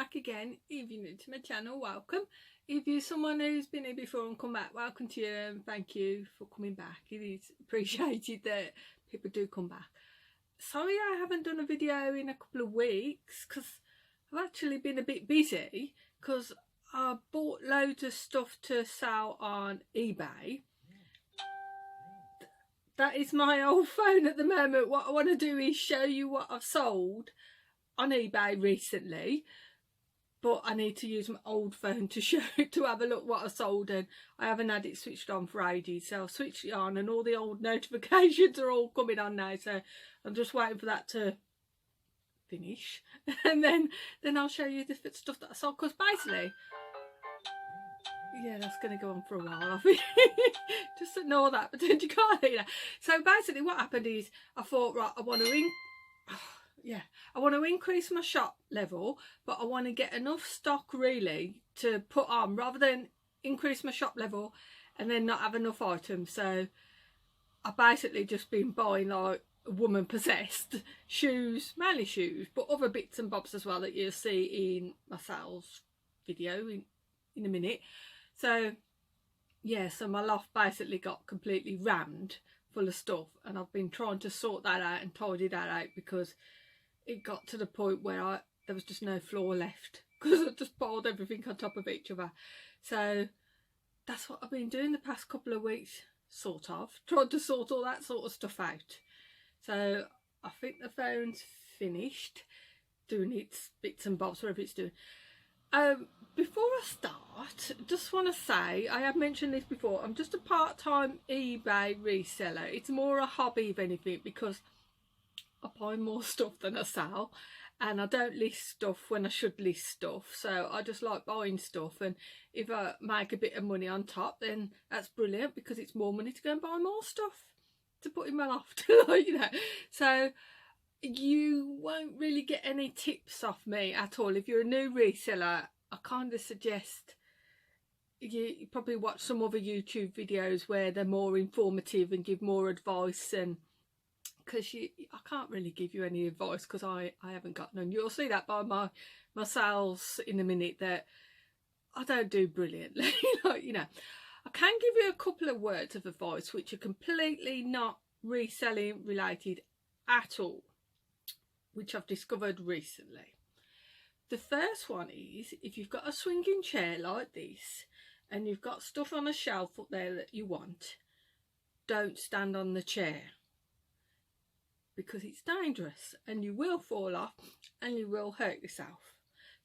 back again. If you're new to my channel, welcome. If you're someone who's been here before and come back, welcome to you and thank you for coming back. It is appreciated that people do come back. Sorry I haven't done a video in a couple of weeks because I've actually been a bit busy because I bought loads of stuff to sell on eBay. That is my old phone at the moment. What I want to do is show you what I've sold on eBay recently, but I need to use my old phone to show to have a look what I sold, and I haven't had it switched on for ages, so I've switched it on and all the old notifications are all coming on now, so I'm just waiting for that to finish and then I'll show you the stuff that I sold, because basically, yeah, that's going to go on for a while, I think. Just ignore that, but you can't hear that. So basically what happened is I thought, right, I want to increase my shop level, but I want to get enough stock really to put on, rather than increase my shop level and then not have enough items. So I basically just been buying like a woman possessed, shoes, mainly shoes, but other bits and bobs as well that you'll see in my sales video in a minute. So yeah, so my loft basically got completely rammed full of stuff, and I've been trying to sort that out and tidy that out, because it got to the point where there was just no floor left because I just piled everything on top of each other. So that's what I've been doing the past couple of weeks, sort of, trying to sort all that sort of stuff out. So I think the phone's finished doing its bits and bobs, whatever it's doing. Before I start, just want to say, I have mentioned this before, I'm just a part-time eBay reseller. It's more a hobby if anything, because I buy more stuff than I sell, and I don't list stuff when I should list stuff. So I just like buying stuff, and if I make a bit of money on top, then that's brilliant, because it's more money to go and buy more stuff to put in my loft. You know, so you won't really get any tips off me at all. If you're a new reseller, I kind of suggest you probably watch some other YouTube videos where they're more informative and give more advice, and because I can't really give you any advice because I haven't got none. You'll see that by my sales in a minute, that I don't do brilliantly. You know, I can give you a couple of words of advice which are completely not reselling related at all, which I've discovered recently. The first one is, if you've got a swinging chair like this and you've got stuff on a shelf up there that you want, don't stand on the chair, because it's dangerous and you will fall off and you will hurt yourself.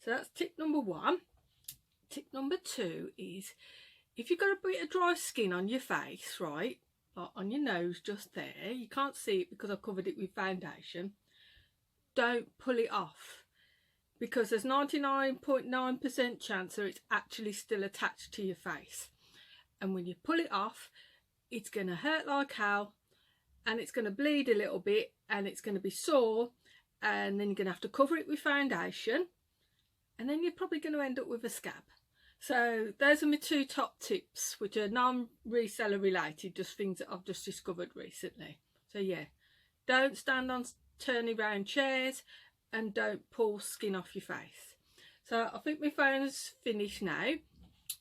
So that's tip number one. Tip number two is, if you've got a bit of dry skin on your face, right, like on your nose just there, you can't see it because I covered it with foundation, don't pull it off, because there's 99.9% chance that it's actually still attached to your face, and when you pull it off, it's going to hurt like hell, and it's going to bleed a little bit, and it's going to be sore, and then you're going to have to cover it with foundation, and then you're probably going to end up with a scab. So those are my two top tips, which are non-reseller related, just things that I've just discovered recently. So yeah, don't stand on turning round chairs, and don't pull skin off your face. So I think my phone's finished now.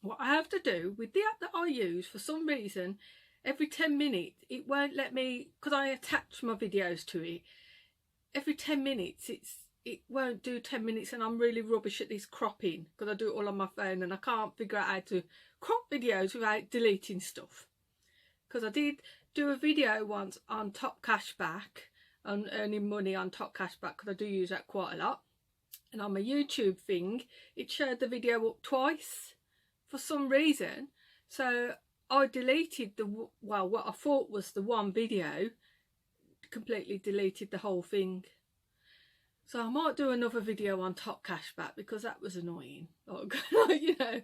What I have to do with the app that I use, for some reason, every 10 minutes it won't let me, because I attach my videos to it, every 10 minutes it won't do 10 minutes, and I'm really rubbish at this cropping because I do it all on my phone, and I can't figure out how to crop videos without deleting stuff. Because I did do a video once on top cashback, on earning money on top cashback, because I do use that quite a lot, and on my YouTube thing it showed the video up twice for some reason. So I deleted what I thought was the one video, completely deleted the whole thing. So I might do another video on top cashback, because that was annoying. Like, you know,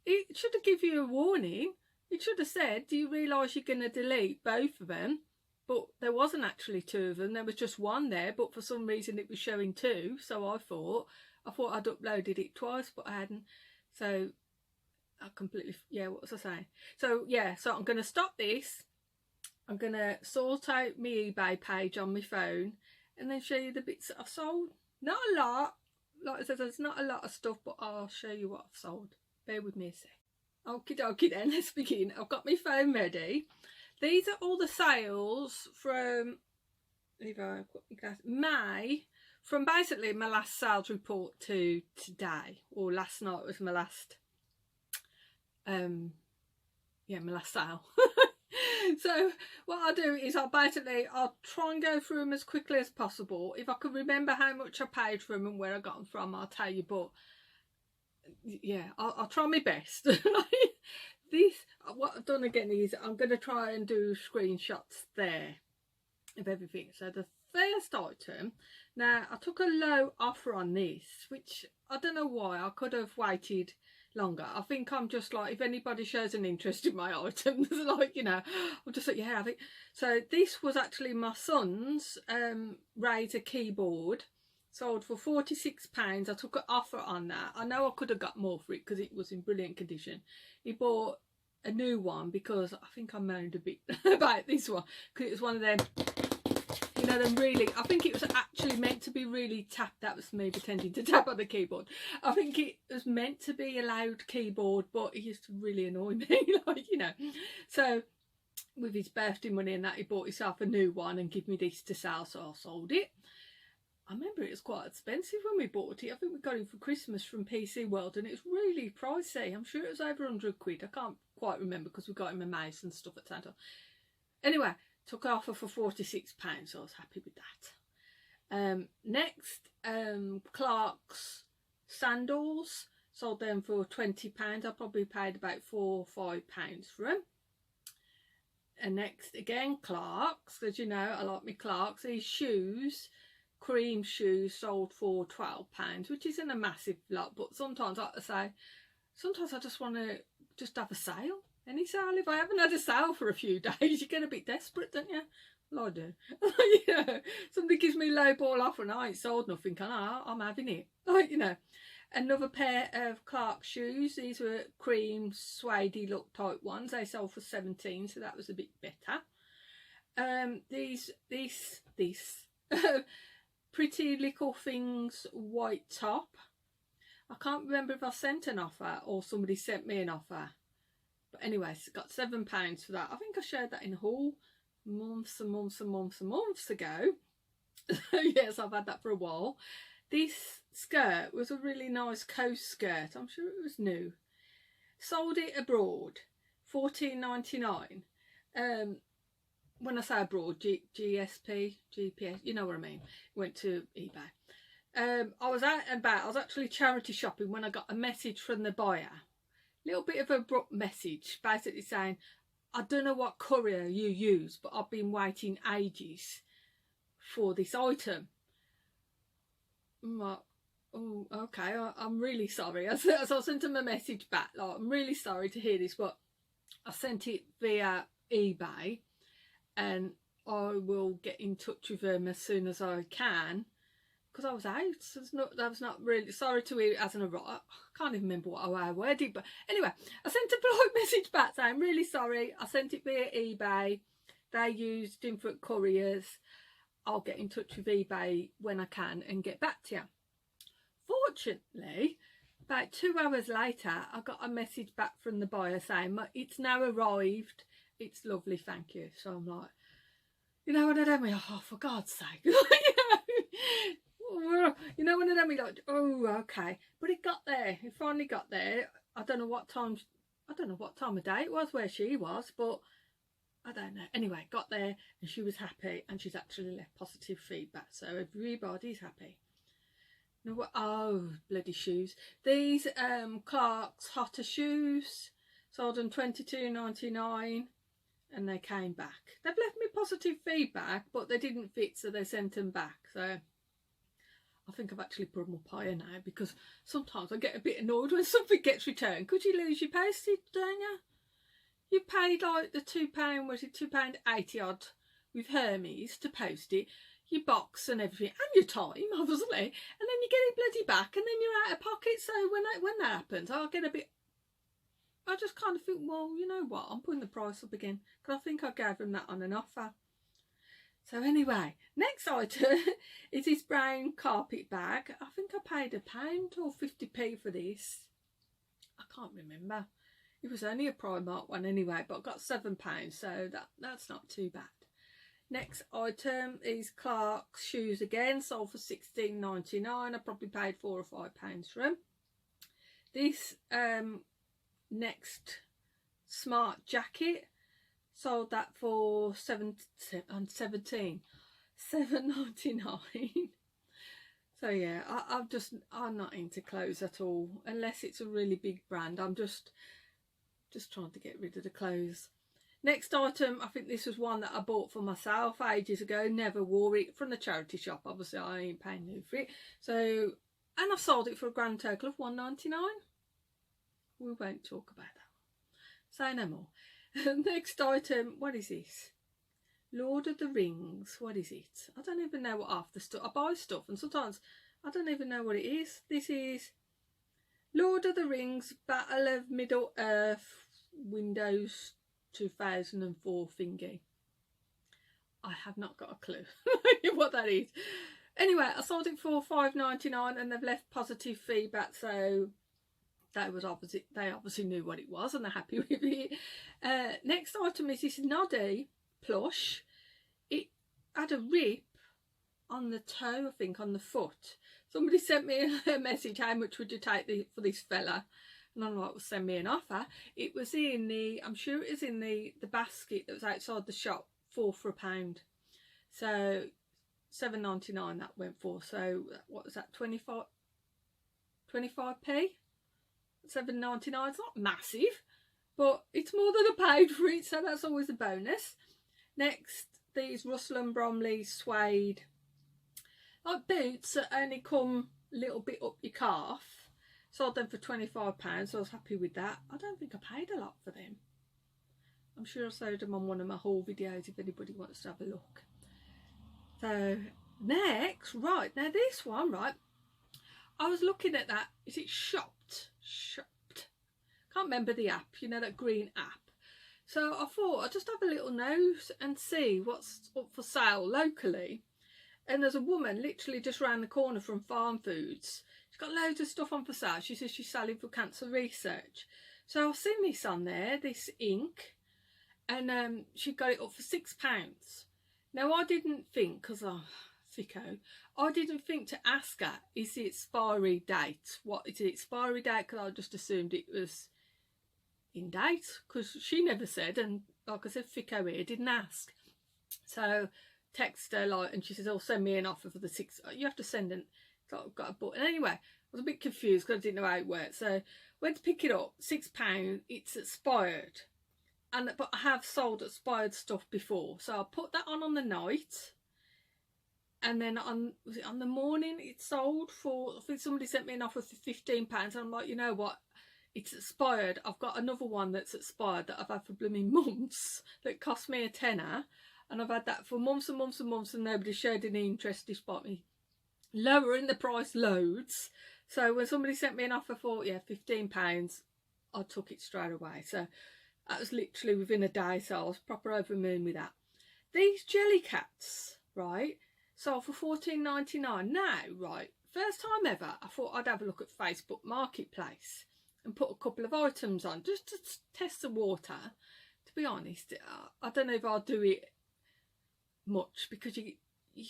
it should have given you a warning. It should have said, do you realise you're going to delete both of them? But there wasn't actually two of them, there was just one there, but for some reason it was showing two, so I thought I'd uploaded it twice, but I hadn't. So I completely, yeah, what was I saying? So yeah, so I'm going to stop this, I'm going to sort out my eBay page on my phone, and then show you the bits that I've sold. Not a lot, like I said, there's not a lot of stuff, but I'll show you what I've sold. Bear with me a sec. Okie dokie then, let's begin. I've got my phone ready. These are all the sales from May, from basically my last sales report to today, or last night was my last my last sale. So what I'll do is I'll try and go through them as quickly as possible. If I can remember how much I paid for them and where I got them from, I'll tell you, but yeah, I'll try my best. What I've done again is I'm going to try and do screenshots there of everything. So the first item, now I took a low offer on this, which I don't know why. I could have waited longer. I think I'm just like, if anybody shows an interest in my items, like, you know, I'm just like, yeah, I think so. This was actually my son's Razer keyboard, sold for £46. I took an offer on that. I know I could have got more for it because it was in brilliant condition. He bought a new one because I think I moaned a bit about this one, because it was one of them, you know, them really, I think it was actually meant to be really tapped. That was me pretending to tap on the keyboard. I think it was meant to be a loud keyboard, but it used to really annoy me, like, you know. So with his birthday money and that, he bought himself a new one and gave me this to sell, so I sold it. I remember it was quite expensive when we bought it. I think we got it for Christmas from PC World, and it was really pricey. I'm sure it was over 100 quid. I can't quite remember because we got him a mouse and stuff at the time. Anyway, took offer for £46, so I was happy with that. Next, Clark's sandals, sold them for £20. I probably paid about £4 or £5 for them. And next again, Clark's, because you know I like my Clark's. These shoes, cream shoes, sold for £12, which isn't a massive lot, but sometimes, like I say, sometimes I just want to just have a sale. Any sale. If I haven't had a sale for a few days, you get a bit desperate, don't you? Well, I do. You know, somebody gives me a low ball offer and I ain't sold nothing, can I? I'm having it. Like, you know. Another pair of Clark shoes. These were cream suede look type ones. They sold for 17, so that was a bit better. These Pretty Little Things white top. I can't remember if I sent an offer or somebody sent me an offer. But anyways, got £7 for that. I think I shared that in a haul months and months and months and months ago. Yes, I've had that for a while. This skirt was a really nice coast skirt. I'm sure it was new. Sold it abroad, $14.99. When I say abroad, GSP, GPS, you know what I mean. Went to eBay. I was out and about. I was actually charity shopping when I got a message from the buyer. Little bit of an abrupt message, basically saying, I don't know what courier you use, but I've been waiting ages for this item. I'm like, oh, okay, I'm really sorry. So I sent him a message back, like, I'm really sorry to hear this, but I sent it via eBay and I will get in touch with them as soon as I can. Because I was out, so I was not really sorry to hear it as an arrival. I can't even remember what I worded, but anyway, I sent a polite message back saying, I'm really sorry. I sent it via eBay. They used different couriers. I'll get in touch with eBay when I can and get back to you. Fortunately, about 2 hours later, I got a message back from the buyer saying, it's now arrived. It's lovely, thank you. So I'm like, you know, when I don't mean, oh, for God's sake. You know, when I don't mean, like, oh, okay. But it got there. It finally got there. I don't know what time of day it was where she was, but I don't know. Anyway, got there and she was happy and she's actually left positive feedback. So everybody's happy. No, what? Oh, bloody shoes. These Clark's Hotter shoes, sold them $22.99 and they came back. They've left me positive feedback, but they didn't fit, so they sent them back. So I think I've actually put them up higher now, because sometimes I get a bit annoyed when something gets returned. Could you lose your postage, don't you? You paid like the £2, was it £2.80 odd with Hermes to post it, your box and everything, and your time, obviously, and then you get it bloody back, and then you're out of pocket. So when that happens, I get a bit, I just kind of think, well, you know what, I'm putting the price up again, because I think I gave them that on an offer. So anyway, next item is this brown carpet bag. I think I paid £1 or 50p for this. I can't remember. It was only a Primark one anyway, but I got £7, so that's not too bad. Next item is Clark's shoes again, sold for £16.99. I probably paid £4 or £5 for them. This next smart jacket, sold that for £7.99. So yeah, I'm not into clothes at all unless it's a really big brand. I'm just trying to get rid of the clothes. Next item, I think this was one that I bought for myself ages ago, never wore it, from the charity shop. Obviously I ain't paying new for it, so, and I sold it for a grand total of £1.99. We won't talk about that, say no more. Next item, what is this? Lord of the Rings. What is it? I don't even know what half the stuff. I buy stuff and sometimes I don't even know what it is. This is Lord of the Rings Battle of Middle Earth Windows 2004 thingy. I have not got a clue what that is. Anyway, I sold it for £5.99 and they've left positive feedback, so they obviously knew what it was and they're happy with it. Next item is this Noddy plush. It had a rip on the toe, I think, on the foot. Somebody sent me a message, how much would you take for this fella? And I'm like, well, send me an offer. It was in the, I'm sure it was in the basket that was outside the shop, for £1. So £7.99 that went for. So what was that, 25p? £7.99. It's not massive, but it's more than I paid for it, so that's always a bonus. Next, these Russell and Bromley suede, like boots that only come a little bit up your calf. Sold them for £25, so I was happy with that. I don't think I paid a lot for them. I'm sure I sold them on one of my haul videos if anybody wants to have a look. So next, right, now this one, right, I was looking at that, is it Shopped? Can't remember the app, you know, that green app. So I thought I'd just have a little nose and see what's up for sale locally. And there's a woman literally just round the corner from Farm Foods. She's got loads of stuff on for sale. She says she's selling for cancer research. So I've seen this on there, this ink, and she got it up for £6. Now I didn't think, because I'm sicko, I didn't think to ask her, is the expiry date? What is the expiry date? Because I just assumed it was in date, because she never said, and like I said, Fico here didn't ask. So text her, like, and she says, oh, send me an offer for the £6. You have to send an, I've got a button. Anyway, I was a bit confused because I didn't know how it worked. So went to pick it up, £6. It's expired, but I have sold expired stuff before, so I put that on the night, and then was it on the morning it sold for, I think somebody sent me an offer for £15, and I'm like, you know what, it's expired. I've got another one that's expired that I've had for blooming months that cost me £10, and I've had that for months and months and months, and nobody showed any interest despite me lowering the price loads. So when somebody sent me an offer for, yeah, £15, I took it straight away. So that was literally within a day, so I was proper over the moon with that. These jelly cats, right, sold for £14.99. Now, right, first time ever, I thought I'd have a look at Facebook Marketplace and put a couple of items on just to test the water. To be honest, I don't know if I'll do it much, because you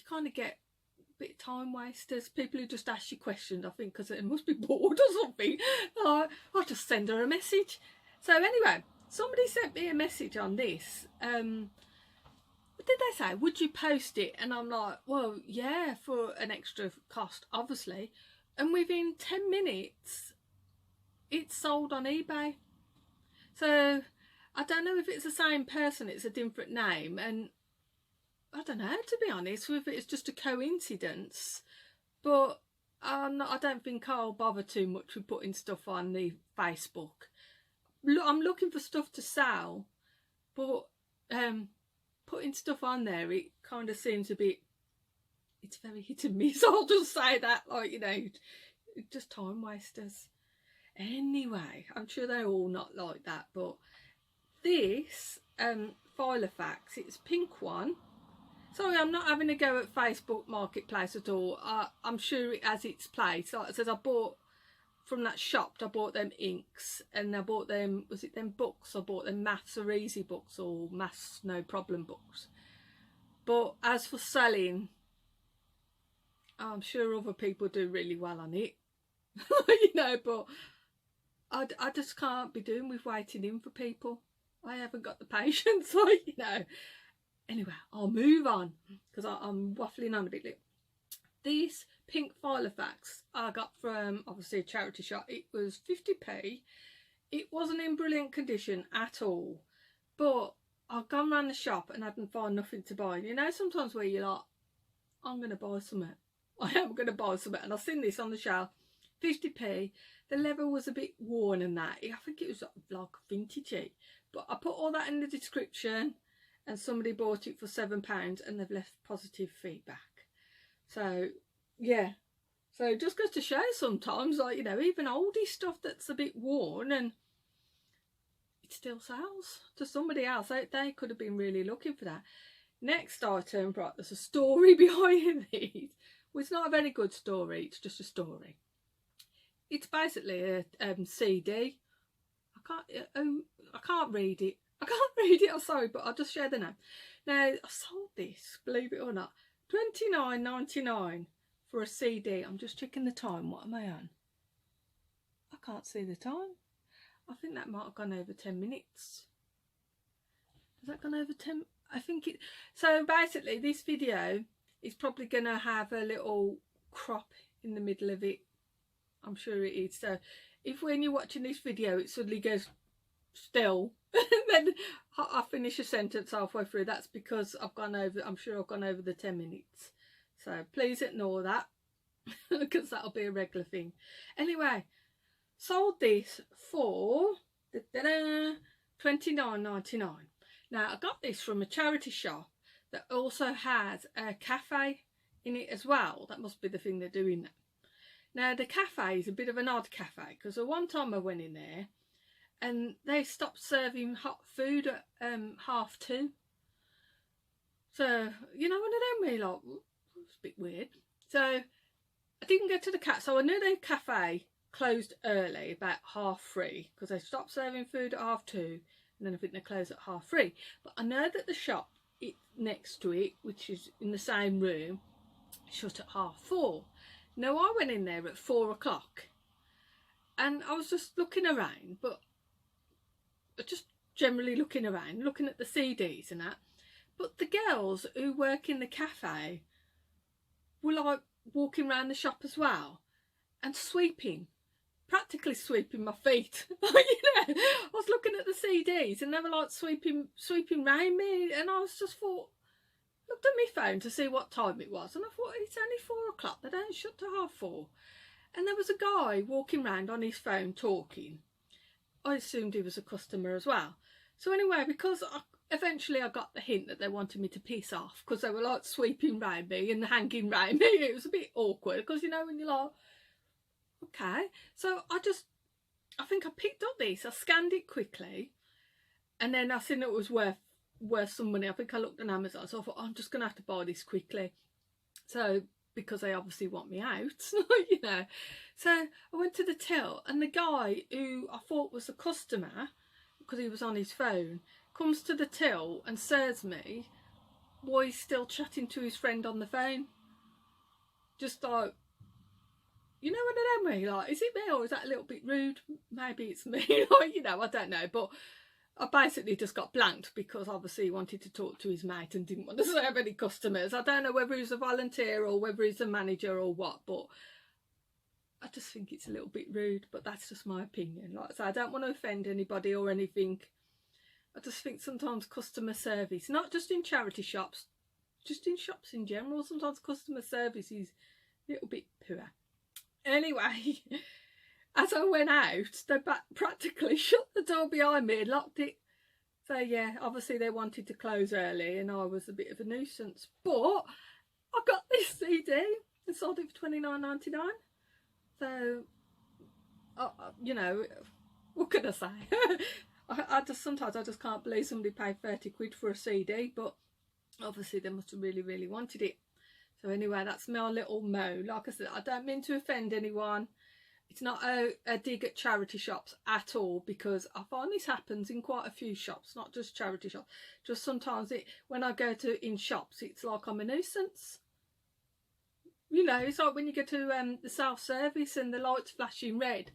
kind of get a bit of time wasters, people who just ask you questions, I think, because they must be bored or something. I'll just send her a message. So anyway, somebody sent me a message on this. What did they say? Would you post it? And I'm like, well, yeah, for an extra cost, obviously. And within 10 minutes, it's sold on eBay. So I don't know if it's the same person, it's a different name, and I don't know, to be honest, if it's just a coincidence, but I don't think I'll bother too much with putting stuff on the Facebook. I'm looking for stuff to sell, but putting stuff on there, it kind of seems a bit, it's very hit and miss. I'll just say that, like, you know, just time wasters. Anyway, I'm sure they're all not like that, but this Filofax, it's pink one. Sorry, I'm not having a go at Facebook Marketplace at all. I'm sure it has its place. Like I said, I bought from that shop, I bought them inks, and I bought them, was it them books? I bought them Maths Are Easy books, or Maths No Problem books. But as for selling, I'm sure other people do really well on it. You know, but I just can't be doing with waiting in for people. I haven't got the patience, like, you know. Anyway, I'll move on because I'm waffling on a bit. This pink Filofax I got from, obviously, a charity shop. It was 50p. It wasn't in brilliant condition at all. But I've gone around the shop and I didn't find nothing to buy. You know, sometimes where you're like, I'm going to buy something. I am going to buy something. And I've seen this on the shelf. 50p. The leather was a bit worn and that. I think it was like vintagey. But I put all that in the description. And somebody bought it for £7 and they've left positive feedback. So, yeah. So it just goes to show sometimes, like, you know, even oldie stuff that's a bit worn and it still sells to somebody else. They could have been really looking for that. Next item, right, there's a story behind these. Well, it's not a very good story, it's just a story. It's basically a CD. I can't read it. I can't read it, I'm sorry, but I'll just share the name. Now, I sold this, believe it or not, $29.99 for a CD. I'm just checking the time. What am I on? I can't see the time. I think that might have gone over 10 minutes. Has that gone over 10? I think it... So basically, this video is probably going to have a little crop in the middle of it. I'm sure it is. So if when you're watching this video, it suddenly goes still, then I finish a sentence halfway through, that's because I've gone over, I'm sure I've gone over the 10 minutes. So please ignore that because that'll be a regular thing. Anyway, sold this for $29.99. Now, I got this from a charity shop that also has a cafe in it as well. That must be the thing they're doing now. Now, the cafe is a bit of an odd cafe because the one time I went in there and they stopped serving hot food at 2:30. So, you know, one of them really like, it's a bit weird. So I didn't go to the cafe. So I knew the cafe closed early, about 3:30, because they stopped serving food at 2:30, and then I think they closed at 3:30. But I know that the shop next to it, which is in the same room, shut at 4:30. Now, I went in there at 4 o'clock and I was just looking around, but just generally looking around, looking at the CDs and that. But the girls who work in the cafe were like walking around the shop as well and sweeping, practically sweeping my feet. You know, I was looking at the CDs and they were like sweeping round me, and I was just thought, looked at my phone to see what time it was, and I thought, it's only 4 o'clock, they don't shut to 4:30. And there was a guy walking around on his phone talking. I assumed he was a customer as well. So anyway, because eventually I got the hint that they wanted me to piss off, because they were like sweeping round me and hanging round me. It was a bit awkward because, you know, when you're like, okay. So I think I picked up this, I scanned it quickly, and then I seen it was worth some money. I think I looked on Amazon, so I thought, oh, I'm just going to have to buy this quickly. So, because they obviously want me out, you know. So I went to the till, and the guy who I thought was a customer, because he was on his phone, comes to the till and serves me while he's still chatting to his friend on the phone. Just like, you know what I mean? Like, is it me or is that a little bit rude? Maybe it's me, like, you know, I don't know. But I basically just got blanked because obviously he wanted to talk to his mate and didn't want to serve any customers. I don't know whether he's a volunteer or whether he's a manager or what, but I just think it's a little bit rude. But that's just my opinion. Like I say, I don't want to offend anybody or anything. I just think sometimes customer service, not just in charity shops, just in shops in general, sometimes customer service is a little bit poor. Anyway, as I went out, they practically shut the door behind me and locked it. So yeah, obviously they wanted to close early and I was a bit of a nuisance. But I got this CD and sold it for $29.99. So, you know, what could I say? Sometimes I just can't believe somebody paid 30 quid for a CD, but Obviously they must have really wanted it. So anyway, that's my little moan. Like I said, I don't mean to offend anyone. It's not a dig at charity shops at all, because I find this happens in quite a few shops, not just charity shops. Just sometimes when I go to in shops, it's like I'm a nuisance. You know, it's like when you go to the self-service and the lights flashing red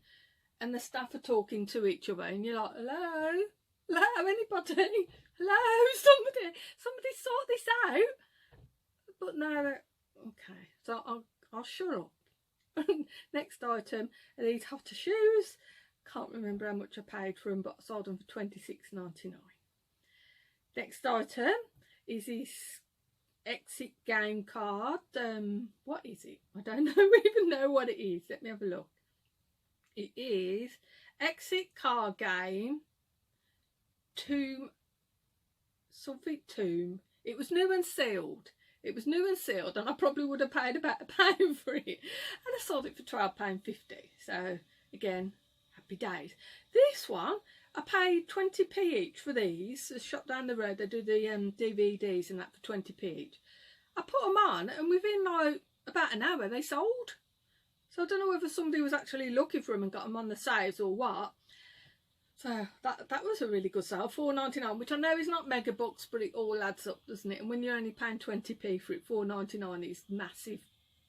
and the staff are talking to each other and you're like, hello, anybody, hello, somebody sort this out. But no, okay, so I'll shut up. Next item are these hotter shoes. Can't remember how much I paid for them, but I sold them for $26.99. Next item is this exit game card. What is it? I don't even know what it is. Let me have a look. It is exit card game tomb. It was new and sealed. And I probably would have paid about £1 for it, and I sold it for £12.50. So again, happy days. This one I paid 20p each for these. The shop down the road, they do the DVDs and that for 20p each. I put them on, and within like about an hour they sold. So I don't know whether somebody was actually looking for them and got them on the sales or what. So that was a really good sale, $4.99, which I know is not mega bucks, but it all adds up, doesn't it? And when you're only paying 20p for it, $4.99 is massive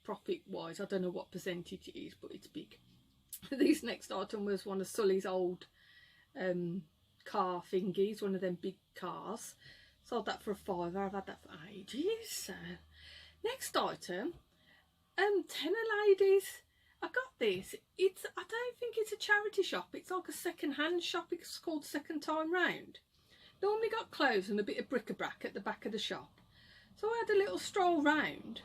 profit wise. I don't know what percentage it is, but it's big. This next item was one of Sully's old car thingies, one of them big cars. Sold that for $5. I've had that for ages. So next item, tenner ladies. I got this. I don't think it's a charity shop. It's like a second-hand shop. It's called Second Time Round. Normally got clothes and a bit of bric-a-brac at the back of the shop. So I had a little stroll round,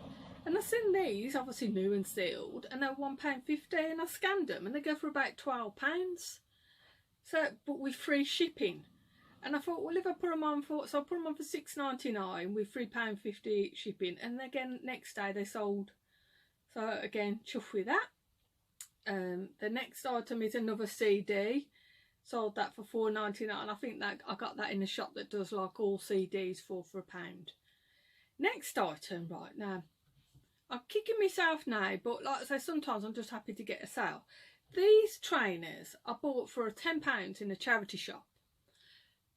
and I seen these, obviously new and sealed, and they're £1.50, and I scanned them, and they go for about £12. So, but with free shipping. And I thought, well, if I put them on for £6.99 with £3.50 shipping, and again next day they sold. So again, chuff with that. The next item is another CD. Sold that for $4.99. I think that I got that in a shop that does like all CDs for £1. Next item, right now, I'm kicking myself now, but like I say, sometimes I'm just happy to get a sale. These trainers I bought for £10 in a charity shop.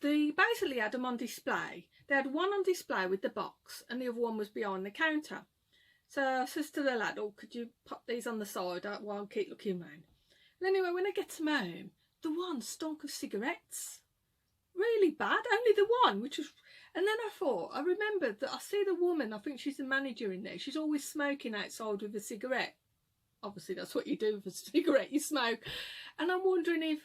They basically had them on display. They had one on display with the box, and the other one was behind the counter. So I says to the lad, oh, could you pop these on the side while I keep looking around? And anyway, when I get to home, the one stunk of cigarettes. Really bad, only the one, which was... And then I remembered that I see the woman, I think she's the manager in there, she's always smoking outside with a cigarette. Obviously, that's what you do with a cigarette, you smoke. And I'm wondering if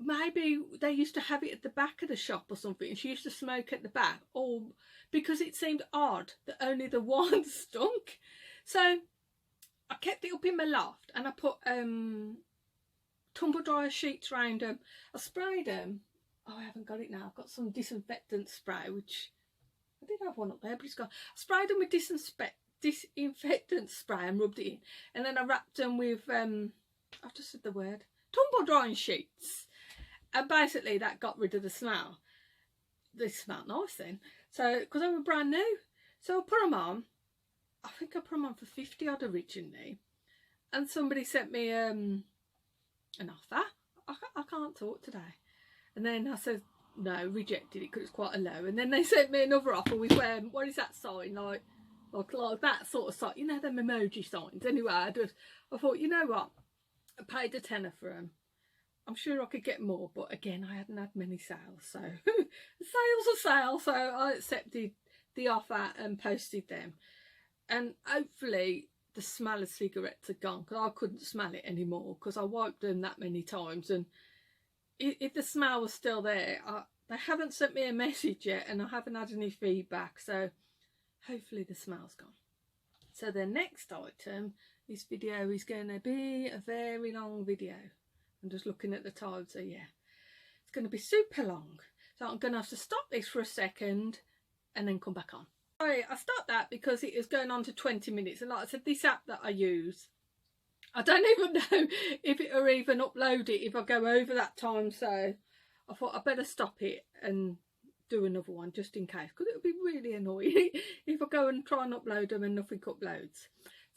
maybe they used to have it at the back of the shop or something, and she used to smoke at the back, or because it seemed odd that only the one stunk. So I kept it up in my loft, and I put tumble dryer sheets around them. I sprayed them. Oh, I haven't got it now. I've got some disinfectant spray, which I did have one up there, but it's gone. I sprayed them with disinfectant spray and rubbed it in, and then I wrapped them with I've just said the word, tumble drying sheets. And basically that got rid of the smell. They smelled nice then. So, because they were brand new. So I put them on. I think I put them on for 50 odd originally. And somebody sent me an offer. I can't talk today. And then I said, no, rejected it because it's quite a low. And then they sent me another offer with, what is that sign? Like that sort of sign. You know, them emoji signs. Anyway, I thought, you know what? I paid a tenner for them. I'm sure I could get more, but again, I hadn't had many sales, so sales are sales. So I accepted the offer and posted them, and hopefully the smell of cigarettes are gone, because I couldn't smell it anymore because I wiped them that many times, and if the smell was still there, they haven't sent me a message yet, and I haven't had any feedback, so hopefully the smell's gone. So the next item, this video is going to be a very long video. I'm just looking at the time, so yeah, it's going to be super long. So I'm going to have to stop this for a second and then come back on. Sorry, I stopped that because it is going on to 20 minutes. And like I said, this app that I use, I don't even know if it'll even upload it if I go over that time. So I thought I'd better stop it and do another one just in case, because it would be really annoying if I go and try and upload them and nothing uploads.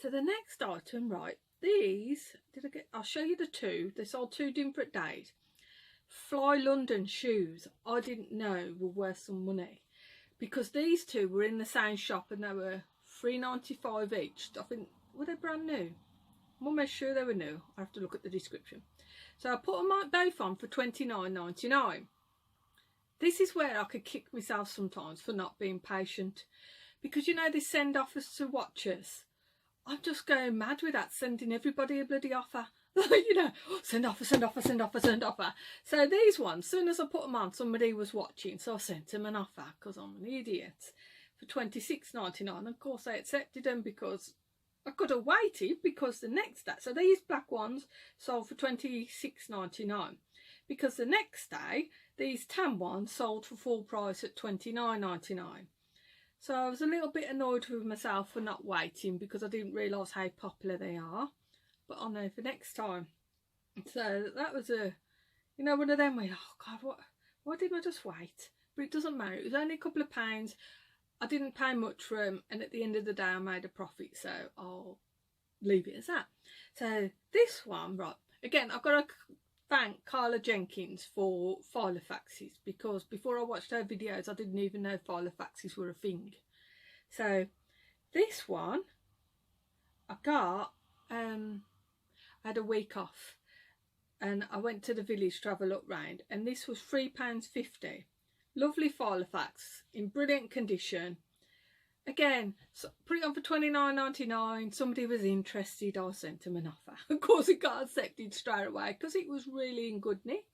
So the next item, right, these, I'll show you the two. They sold 2 different days. Fly London shoes, I didn't know were worth some money, because these two were in the same shop and they were $3.95 each. I think, were they brand new? I'm almost sure they were new. I have to look at the description. So I put them both on for $29.99. This is where I could kick myself sometimes for not being patient, because you know they send offers to watchers. I'm just going mad with that, sending everybody a bloody offer. You know, send offer, send offer, send offer, send offer. So these ones, as soon as I put them on, somebody was watching, so I sent them an offer because I'm an idiot for $26.99. Of course, I accepted them because I could have waited, because the next day, so these black ones sold for $26.99, because the next day these tan ones sold for full price at $29.99. So I was a little bit annoyed with myself for not waiting, because I didn't realise how popular they are. But I'll know for next time. So that was you know, one of them where, oh God, why didn't I just wait? But it doesn't matter. It was only a couple of pounds. I didn't pay much for them, and at the end of the day I made a profit, so I'll leave it as that. So this one, right, again, I've got to thank Carla Jenkins for Filofaxes, because before I watched her videos I didn't even know Filofaxes were a thing. So this one I got, I had a week off and I went to the village to have a look round, and this was £3.50. Lovely Filofax in brilliant condition. Again, so put it on for $29.99. Somebody was interested, I sent them an offer. Of course it got accepted straight away because it was really in good nick.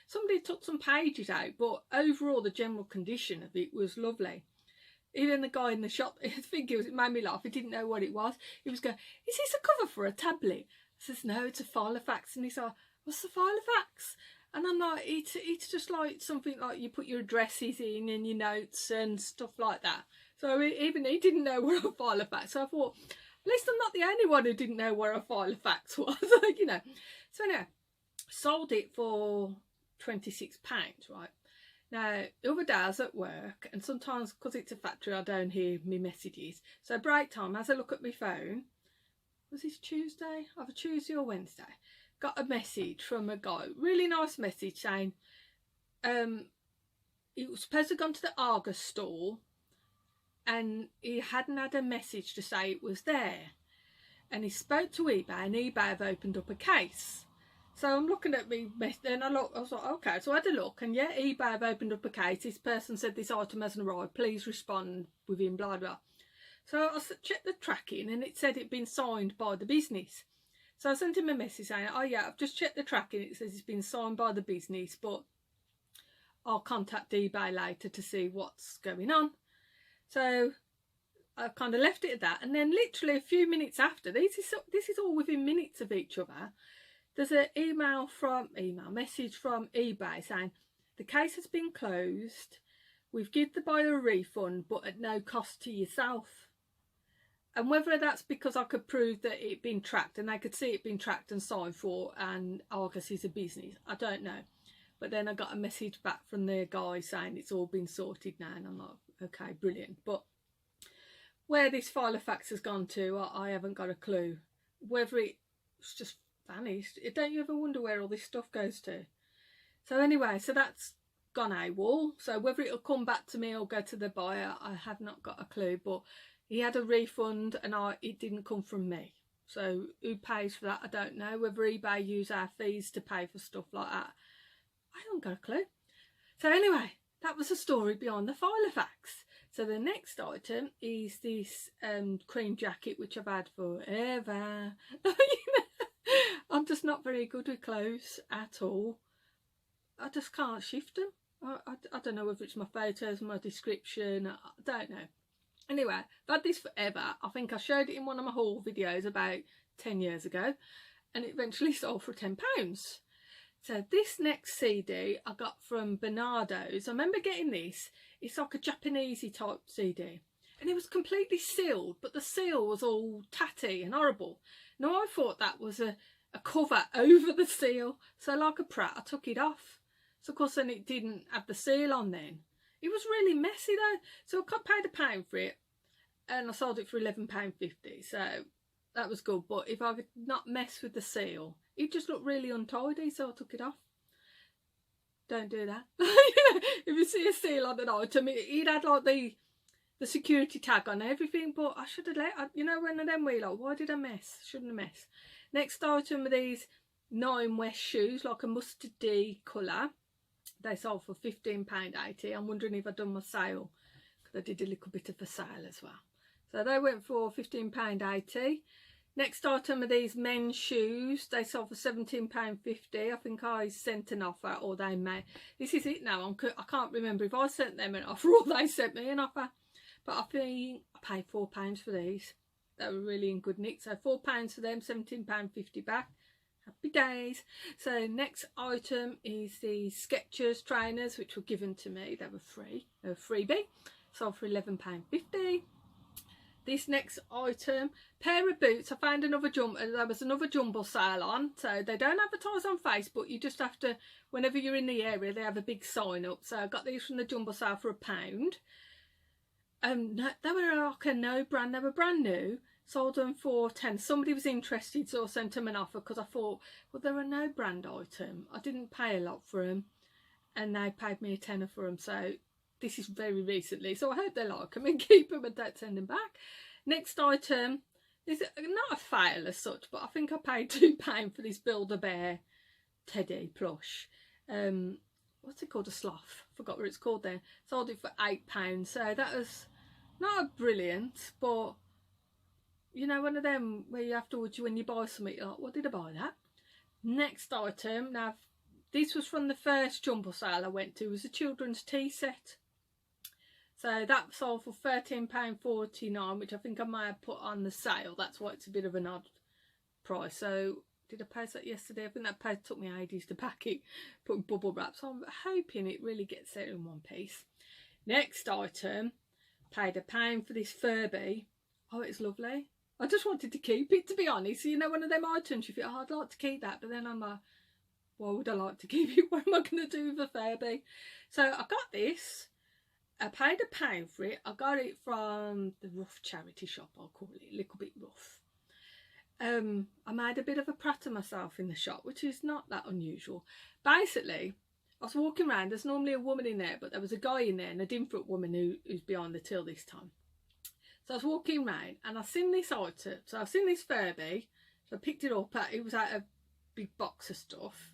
Somebody took some pages out, but overall the general condition of it was lovely. Even the guy in the shop, I think it made me laugh, he didn't know what it was. He was going, is this a cover for a tablet? I says, no, it's a Filofax. And he's like, what's the Filofax? And I'm like, it's just like something like you put your addresses in and your notes and stuff like that. So even he didn't know what a Filofax. So I thought, at least I'm not the only one who didn't know where a Filofax was, you know. So anyway, sold it for £26, right? Now, the other day I was at work, and sometimes because it's a factory I don't hear my messages. So break time, as I look at my phone, was this Tuesday? Either Tuesday or Wednesday. Got a message from a guy, really nice message, saying he was supposed to have gone to the Argos store and he hadn't had a message to say it was there. And he spoke to eBay, and eBay have opened up a case. So I'm looking at me, and I was like, okay, so I had a look, and yeah, eBay have opened up a case. This person said this item hasn't arrived, please respond within blah blah. So I checked the tracking, and it said it'd been signed by the business. So I sent him a message saying, oh yeah, I've just checked the tracking, it says it's been signed by the business, but I'll contact eBay later to see what's going on. So I kind of left it at that, and then literally a few minutes after, this is all within minutes of each other, there's an message from eBay saying the case has been closed, we've given the buyer a refund but at no cost to yourself. And whether that's because I could prove that it'd been tracked and they could see it being tracked and signed for, and Argos is a business, I don't know. But then I got a message back from the guy saying it's all been sorted now, and I'm like, okay, brilliant. But where this Filofax has gone to, I haven't got a clue. Whether it's just vanished. Don't you ever wonder where all this stuff goes to? So anyway, so that's gone AWOL. So whether it'll come back to me or go to the buyer, I have not got a clue. But he had a refund and it didn't come from me. So who pays for that? I don't know. Whether eBay use our fees to pay for stuff like that, I haven't got a clue. So anyway, that was the story behind the Filofax. So the next item is this cream jacket, which I've had forever. I'm just not very good with clothes at all. I just can't shift them. I don't know whether it's my photos, my description, I don't know. Anyway, I've had this forever. I think I showed it in one of my haul videos about 10 years ago, and it eventually sold for £10. So this next CD I got from Bernardo's. I remember getting this. It's like a Japanesey type CD. And it was completely sealed, but the seal was all tatty and horrible. Now I thought that was a cover over the seal. So like a prat, I took it off. So of course then it didn't have the seal on then. It was really messy though. So I paid £1 for it and I sold it for £11.50. So that was good. But if I could not mess with the seal, it just looked really untidy, so I took it off. Don't do that. If you see a seal on an item, it had like the security tag on everything, but I should have one of them where you're like, why did I mess? Shouldn't have messed. Next item are these 9 West shoes, like a mustardy colour. They sold for £15.80. I'm wondering if I've done my sale, because I did a little bit of a sale as well. So they went for £15.80. Next item are these men's shoes. They sold for £17.50. I think I sent an offer, or they may. This is it now. I can't remember if I sent them an offer or they sent me an offer. But I think I paid £4 for these. They were really in good nick. So £4 for them, £17.50 back. Happy days. So next item is the Skechers trainers, which were given to me. They were free. They were freebie. Sold for £11.50. This next item, pair of boots. I found another there was another jumble sale on. So they don't advertise on Facebook. You just have to, whenever you're in the area, they have a big sign up. So I got these from the jumble sale for £1. They were like a no brand. They were brand new. Sold them for £10. Somebody was interested, so I sent them an offer because I thought, well, they're a no brand item. I didn't pay a lot for them, and they paid me £10 for them. So this is very recently, so I hope they like them and keep them and don't send them back. Next item is not a fail as such, but I think I paid £2 for this Build-A-Bear teddy plush. What's it called? A sloth. Forgot what it's called there. Sold it for £8. So that was not brilliant, but you know, one of them where you afterwards, when you buy something, you're like, what did I buy that? Next item, now this was from the first jumble sale I went to, was a children's tea set. So that sold for £13.49, which I think I may have put on the sale. That's why it's a bit of an odd price. So did I post that yesterday? I think that post took me ages to pack it, put bubble wrap. So I'm hoping it really gets there in one piece. Next item, paid £1 for this Furby. Oh, it's lovely. I just wanted to keep it, to be honest. You know, one of them items you think, oh, I'd like to keep that, but then I'm like, why would I like to keep it? What am I going to do with a Furby? So I got this. I paid £1 for it. I got it from the rough charity shop, I'll call it, a little bit rough. I made a bit of a prat of myself in the shop, which is not that unusual. Basically, I was walking around. There's normally a woman in there, but there was a guy in there and a different woman who's behind the till this time. So I was walking around and I seen this item. So I've seen this Furby. So I picked it up. It was out of a big box of stuff.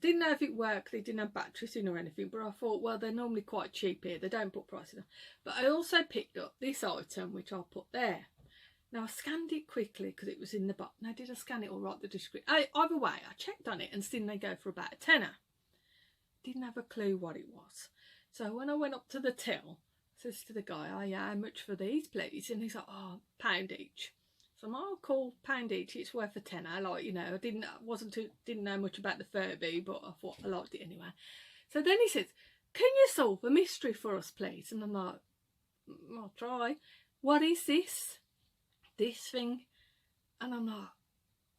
Didn't know if it worked. They didn't have batteries in or anything. But I thought, well, they're normally quite cheap here. They don't put prices on. But I also picked up this item, which I'll put there. Now I scanned it quickly because it was in the box. Now did I scan it or write the description? Either way, I checked on it and seen they go for about a tenner. Didn't have a clue what it was. So when I went up to the till, says to the guy, oh yeah, how much for these please? And he's like, oh, £1 each. So I'm like, oh cool, £1 each, it's worth a tenner. Like, you know, I didn't know much about the Furby, but I thought I liked it anyway. So then he says, can you solve a mystery for us please? And I'm like, I'll try. What is this? This thing? And I'm like,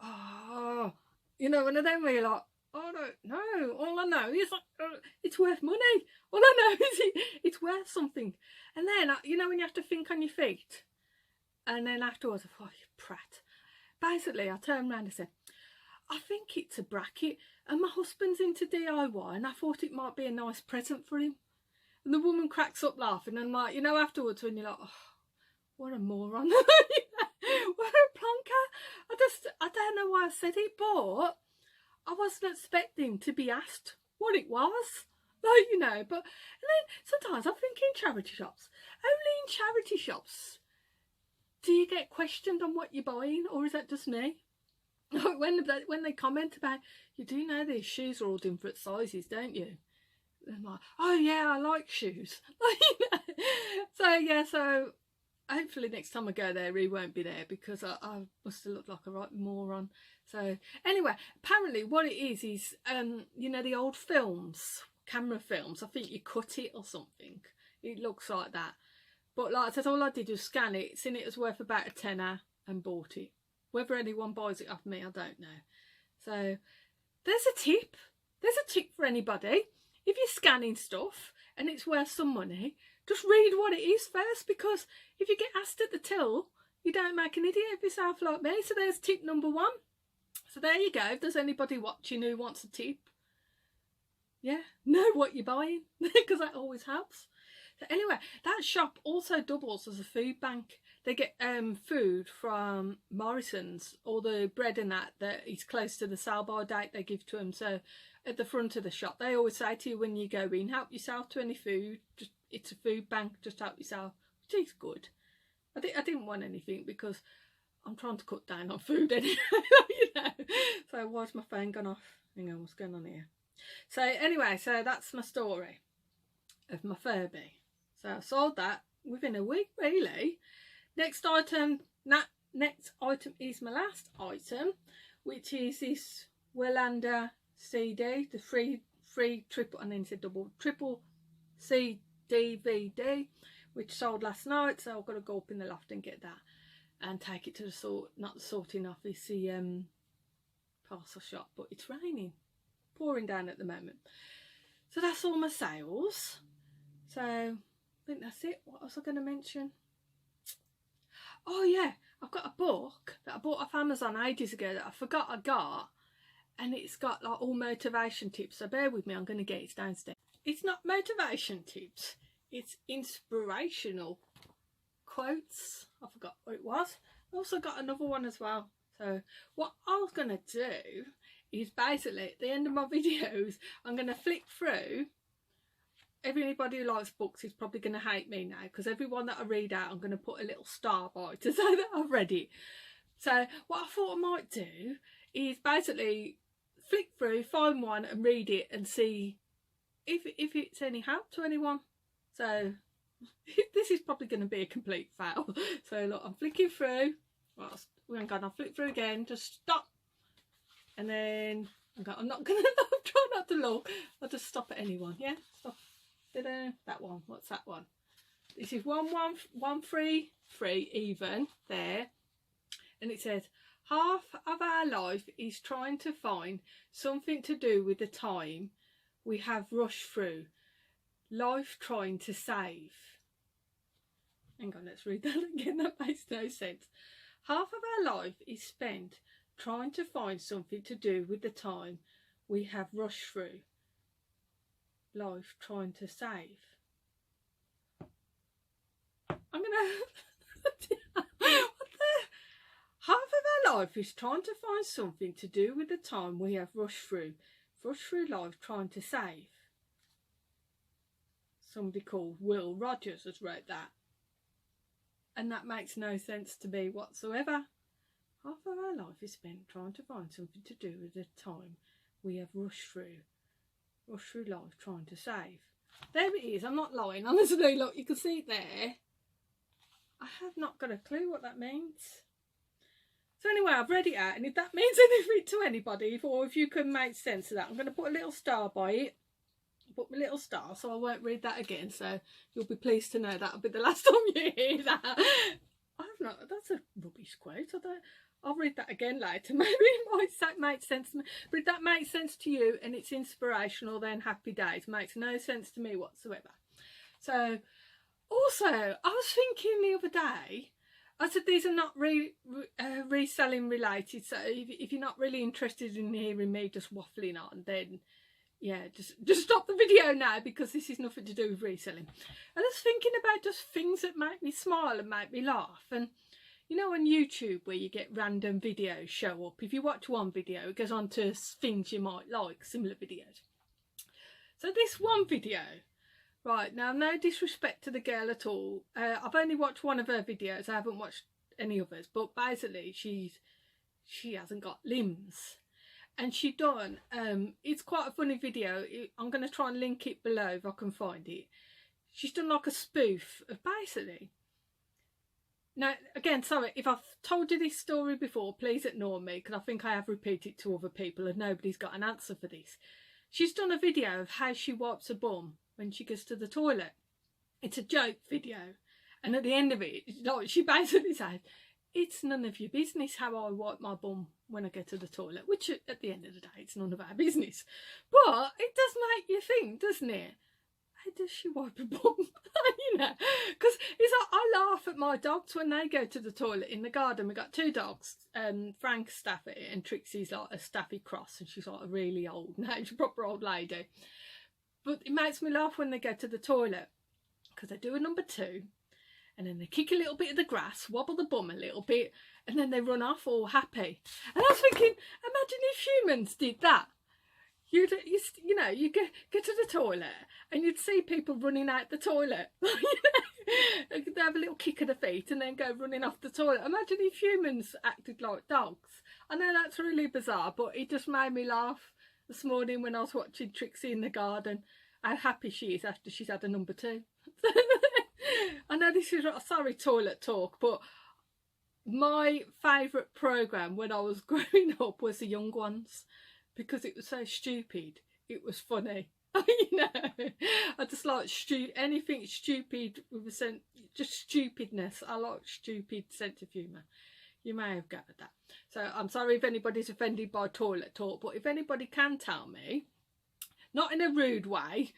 oh, you know, one of them where you're like, I don't know. All I know is it's worth money. All I know is it's worth something. And then, you know, when you have to think on your feet. And then afterwards, I thought, oh, you prat. Basically, I turned around and said, I think it's a bracket. And my husband's into DIY. And I thought it might be a nice present for him. And the woman cracks up laughing. And like, you know, afterwards when you're like, oh, what a moron. What a plonker. I don't know why I said it, but I wasn't expecting to be asked what it was, like, you know. But and then sometimes I think in charity shops, only in charity shops do you get questioned on what you're buying, or is that just me? When they comment about, you do know these shoes are all different sizes, don't you? And I'm like, oh yeah, I like shoes. So yeah, so hopefully next time I go there he won't be there, because I must have looked like a right moron. So anyway, apparently what it is you know, the old films, camera films, I think you cut it or something. It looks like that. But like I said, all I did was scan it, seen it was worth about a tenner and bought it. Whether anyone buys it off me, I don't know. So there's a tip. There's a tip for anybody. If you're scanning stuff and it's worth some money, just read what it is first, because if you get asked at the till, you don't make an idiot of yourself like me. So there's tip number 1. So there you go. If there's anybody watching who wants a tip, yeah, know what you're buying, because that always helps. So anyway, that shop also doubles as a food bank. They get food from Morrison's, all the bread and that is close to the sell-by date they give to them. So at the front of the shop, they always say to you when you go in, help yourself to any food. Just, it's a food bank, just help yourself, which is good. I didn't want anything because I'm trying to cut down on food anyway, you know. So why's my phone gone off? Hang on, what's going on here? So anyway, so that's my story of my Furby. So I sold that within a week, really. Next item is my last item, which is this Welander CD, the free triple, and then said double triple C DVD, which sold last night. So I've got to go up in the loft and get that and take it to the not the sorting office, the parcel shop. But it's raining, pouring down at the moment. So that's all my sales. So I think that's it. What was I going to mention? Oh yeah, I've got a book that I bought off Amazon ages ago that I forgot I got, and it's got like all motivation tips, so bear with me, I'm going to get it downstairs. It's not motivation tips, it's inspirational quotes. I forgot what it was. I also got another one as well. So what I was going to do is basically at the end of my videos, I'm going to flick through. Everybody who likes books is probably going to hate me now, because everyone that I read out, I'm going to put a little star by to say that I've read it. So what I thought I might do is basically flick through, find one and read it and see if it's any help to anyone. So this is probably going to be a complete fail. So look, I'm flicking through. Well, hang on, I'll flick through again. Just stop. And then I'm not going to try not to look. I'll just stop at anyone. Yeah, stop. That one. What's that one? This is 113 even there, and it says half of our life is trying to find something to do with the time we have rushed through life trying to save. Hang on, let's read that again. That makes no sense. Half of our life is spent trying to find something to do with the time we have rushed through life trying to save. I'm gonna what the half of our life is trying to find something to do with the time we have rushed through life trying to save. Somebody called Will Rogers has wrote that, and that makes no sense to me whatsoever. Half of our life is spent trying to find something to do with the time we have rushed through life trying to save. There it is, I'm not lying, honestly. Look, you can see it there. I have not got a clue what that means. So anyway, I've read it out, and if that means anything to anybody, or if you can make sense of that, I'm going to put a little star by it. Put my little star, so I won't read that again. So you'll be pleased to know that'll be the last time you hear that. I've not. That's a rubbish quote. I'll read that again later. Maybe it might make sense to me. But if that makes sense to you and it's inspirational, then happy days. Makes no sense to me whatsoever. So, also, I was thinking the other day, I said these are not reselling related. So if you're not really interested in hearing me just waffling on, then yeah, just stop the video now, because this is nothing to do with reselling. I was thinking about just things that make me smile and make me laugh. And you know, on YouTube where you get random videos show up, if you watch one video it goes on to things you might like, similar videos. So this one video, right, now no disrespect to the girl at all, I've only watched one of her videos, I haven't watched any others, but basically she hasn't got limbs. And she done, it's quite a funny video, I'm going to try and link it below if I can find it. She's done like a spoof of basically, now again, sorry if I've told you this story before, please ignore me, because I think I have repeated it to other people and nobody's got an answer for this. She's done a video of how she wipes her bum when she goes to the toilet. It's a joke video, and at the end of it, like, she basically says, it's none of your business how I wipe my bum when I go to the toilet, which at the end of the day, it's none of our business. But it does make you think, doesn't it? how does she wipe her bum? You know, because it's like, I laugh at my dogs when they go to the toilet in the garden. We've got 2 dogs, Frank's Staffy and Trixie's like a Staffy cross, and she's like a really old, now she's a proper old lady. But it makes me laugh when they go to the toilet, because they do a number 2, and then they kick a little bit of the grass, wobble the bum a little bit, and then they run off all happy. And I was thinking, imagine if humans did that. You know, you get to the toilet and you'd see people running out the toilet. They have a little kick of the feet and then go running off the toilet. Imagine if humans acted like dogs. I know that's really bizarre, but it just made me laugh this morning when I was watching Trixie in the garden, how happy she is after she's had a number 2. I know this is, sorry, toilet talk, but my favourite programme when I was growing up was The Young Ones, because it was so stupid. It was funny. You know, I just like anything stupid with just stupidness. I like stupid sense of humour. You may have gathered that. So I'm sorry if anybody's offended by toilet talk, but if anybody can tell me, not in a rude way,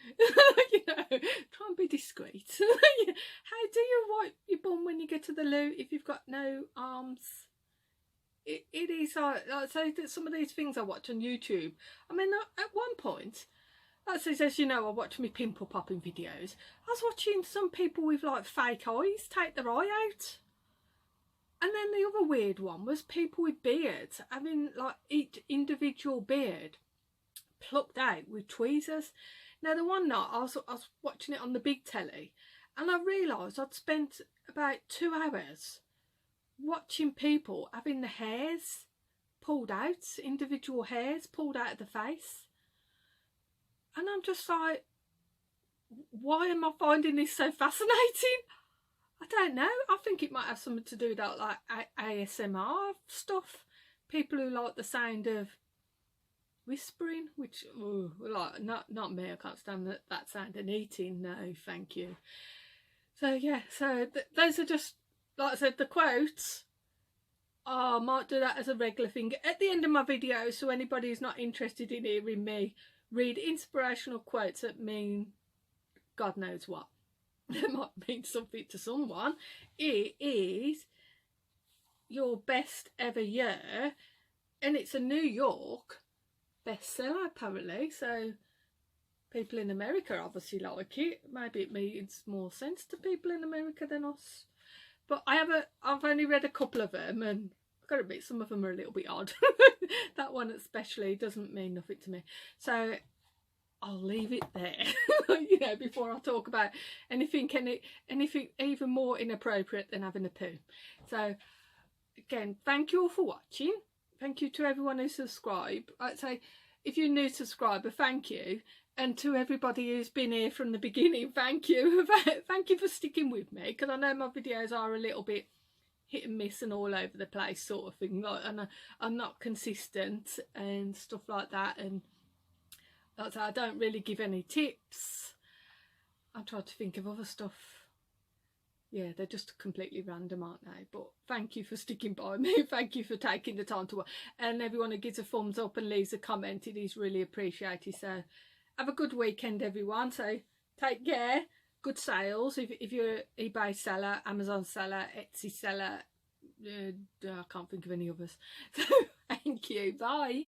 you know, try and be discreet. How do you wipe your bum when you get to the loo if you've got no arms? It is like so that some of these things I watch on YouTube. I mean, at one point, as you know, I watch my pimple popping videos. I was watching some people with like fake eyes take their eye out. And then the other weird one was people with beards having like each individual beard plucked out with tweezers. Now the one night I was watching it on the big telly, and I realised I'd spent about 2 hours watching people having the hairs pulled out, individual hairs pulled out of the face. And I'm just like, why am I finding this so fascinating? I don't know. I think it might have something to do with that, like ASMR stuff. People who like the sound of whispering, which, ooh, like, not me, I can't stand that sound. And eating, no, thank you. So yeah, so those are just, like I said, the quotes. I might do that as a regular thing at the end of my video, so anybody who's not interested in hearing me read inspirational quotes that mean God knows what. That might mean something to someone. It is your best ever year, and it's a New York bestseller apparently, so people in America obviously like it. Maybe it means more sense to people in America than us. But I've only read a couple of them, and I've got to admit some of them are a little bit odd. That one especially doesn't mean nothing to me. So I'll leave it there, you know, before I talk about anything even more inappropriate than having a poo. So again, thank you all for watching. Thank you to everyone who subscribed. I'd say if you're a new subscriber, thank you. And to everybody who's been here from the beginning, thank you. Thank you for sticking with me, because I know my videos are a little bit hit and miss and all over the place sort of thing. Like, and I'm not consistent and stuff like that. And that's I don't really give any tips. I'm trying to think of other stuff. Yeah, they're just completely random, aren't they? But thank you for sticking by me. Thank you for taking the time to watch. And everyone who gives a thumbs up and leaves a comment, it is really appreciated. So have a good weekend, everyone. So take care. Good sales. If you're an eBay seller, Amazon seller, Etsy seller, I can't think of any others. So thank you. Bye.